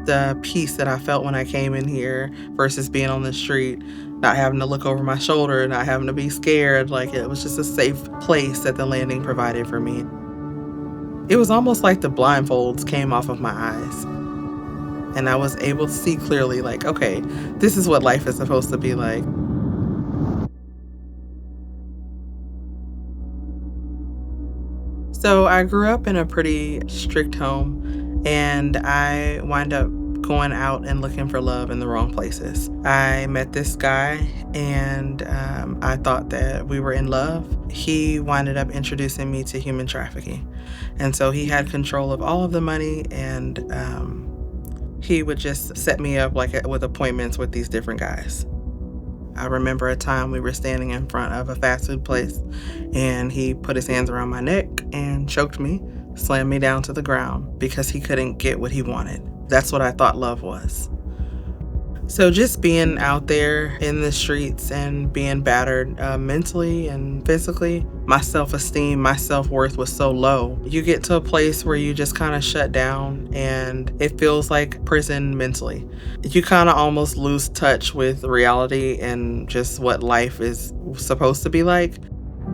The peace that I felt when I came in here versus being on the street, not having to look over my shoulder, not having to be scared, like it was just a safe place that the landing provided for me. It was almost like the blindfolds came off of my eyes. And I was able to see clearly, like, okay, this is what life is supposed to be like. So I grew up in a pretty strict home, and I wind up going out and looking for love in the wrong places. I met this guy, and I thought that we were in love. He winded up introducing me to human trafficking. And so he had control of all of the money, and he would just set me up with appointments with these different guys. I remember a time we were standing in front of a fast food place, and he put his hands around my neck and choked me, slammed me down to the ground because he couldn't get what he wanted. That's what I thought love was. So just being out there in the streets and being battered mentally and physically, my self-esteem, my self-worth was so low. You get to a place where you just kind of shut down, and it feels like prison mentally. You kind of almost lose touch with reality and just what life is supposed to be like.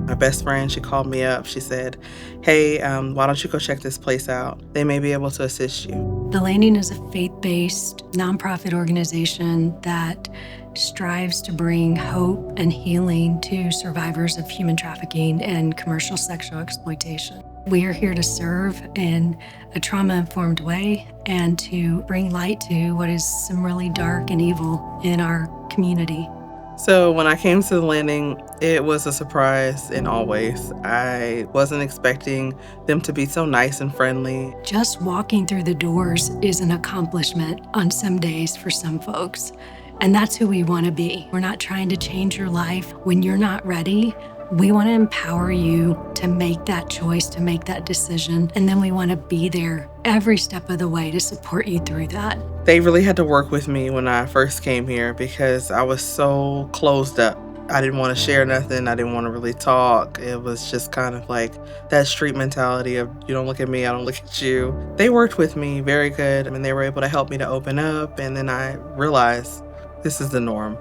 My best friend, she called me up. She said, hey, why don't you go check this place out? They may be able to assist you. The Landing is a faith-based nonprofit organization that strives to bring hope and healing to survivors of human trafficking and commercial sexual exploitation. We are here to serve in a trauma-informed way and to bring light to what is some really dark and evil in our community. So when I came to the landing, it was a surprise in all ways. I wasn't expecting them to be so nice and friendly. Just walking through the doors is an accomplishment on some days for some folks. And that's who we want to be. We're not trying to change your life when you're not ready. We want to empower you to make that choice, to make that decision. And then we want to be there every step of the way to support you through that. They really had to work with me when I first came here because I was so closed up. I didn't want to share nothing. I didn't want to really talk. It was just kind of like that street mentality of you don't look at me, I don't look at you. They worked with me very good. I mean, they were able to help me to open up. And then I realized this is the norm.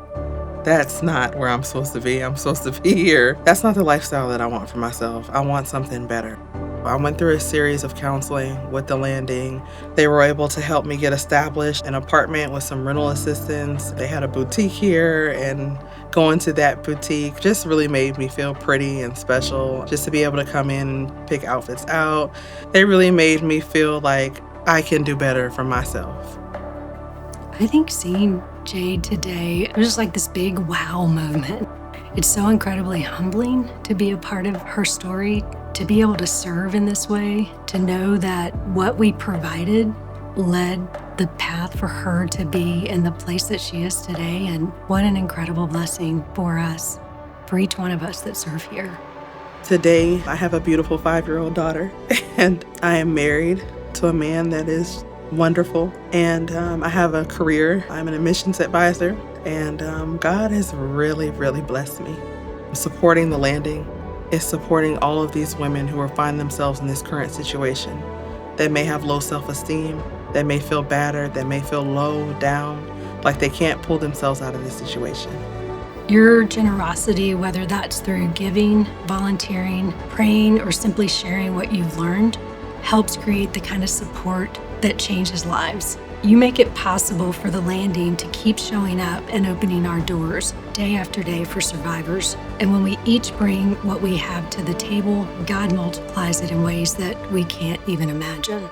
That's not where I'm supposed to be. I'm supposed to be here. That's not the lifestyle that I want for myself. I want something better. I went through a series of counseling with the landing. They were able to help me get established an apartment with some rental assistance. They had a boutique here, and going to that boutique just really made me feel pretty and special. Just to be able to come in and pick outfits out. They really made me feel like I can do better for myself. I think seeing Jade today, it was just like this big wow moment. It's so incredibly humbling to be a part of her story, to be able to serve in this way, to know that what we provided led the path for her to be in the place that she is today. And what an incredible blessing for us, for each one of us that serve here. Today, I have a beautiful 5-year-old daughter, and I am married to a man that is wonderful, and I have a career. I'm an admissions advisor, and God has really, really blessed me. Supporting the landing is supporting all of these women who find themselves in this current situation. They may have low self-esteem, they may feel battered, they may feel low down, like they can't pull themselves out of this situation. Your generosity, whether that's through giving, volunteering, praying, or simply sharing what you've learned, helps create the kind of support that changes lives. You make it possible for the landing to keep showing up and opening our doors day after day for survivors. And when we each bring what we have to the table, God multiplies it in ways that we can't even imagine.